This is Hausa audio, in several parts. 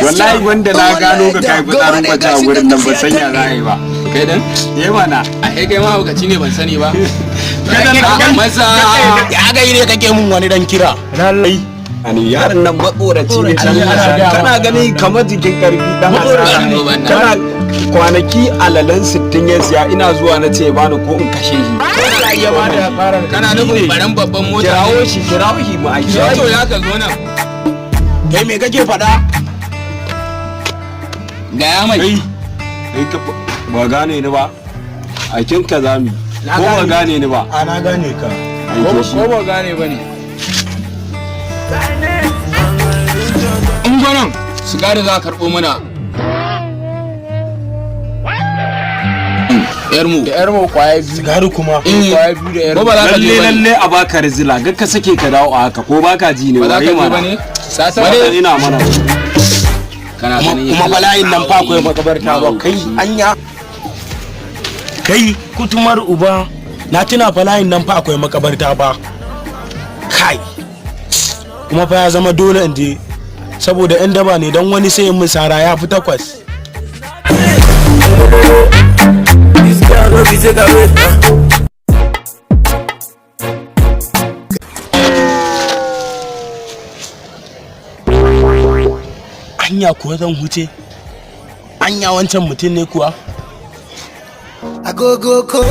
wallahi wanda na gano ka kai fitsarin kwace a gurin nan ba sanya za a yi ba kai dan mana a kai ma hukaci ne ban sani ba masa ya ga ne kake mun wani dan kira lallai ani yaron nan matsoraci ne kana gani kamar jikin karfi dan kana kwanaki alalan 60 ya siya ina zuwa na ce bani ko in kashe shi ya bada karar kana nufin baran babban mota kirawo shi mu aiki to ya ka zo nan kai me kake faɗa ga ya mai kai ka ba gane ni ba aikin ka zami ko ba gane ni ba a na gane ka ko ba gane bane in gwanan sigari za ka karɓo mana yarmu kwaya biyu sigari kuma kwaya biyu da yarmu ba za ka je bane lalle a baka rizila ga ka sake ka dawo a haka ko baka ji ne ba za ka je mana bane sasa wani ina mana kana ganin kuma bala'in nan fa akwai makabarta ba kai anya kai kutumar uba na tuna bala'in nan fa akwai makabarta ba kai kuma fa ya zama dole in je saboda yan daba ne don wani sai mun sara ya fi 8 anya kuwa zan huce anya wancan mutum ne kuwa agogo ko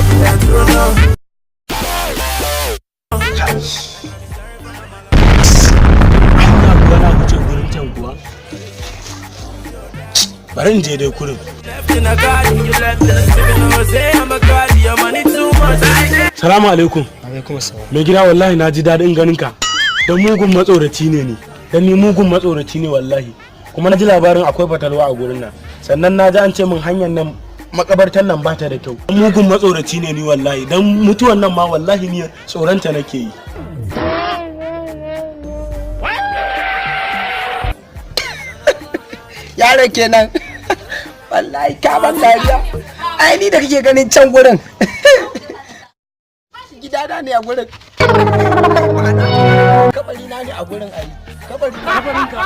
bari in je dai kurin. Salamu alaikum. Mai gida wallahi na ji daɗin ganin ka. Don mugun matsoraci ne ni. Dan ni mugun matsoraci ne wallahi. Kuma na ji labarin akwai fatalwa a gurin nan. Sannan na ji an ce min hanyar nan makabartar nan ba ta da kyau. Mugun matsoraci ne ni wallahi. Dan mutuwan nan ma wallahi ni tsoronta nake yi. yaro kenan wallahi ka ban dariya ai ni da kake ganin can gurin gidana ne a gurin kabari na ne a gurin ai kabarin ka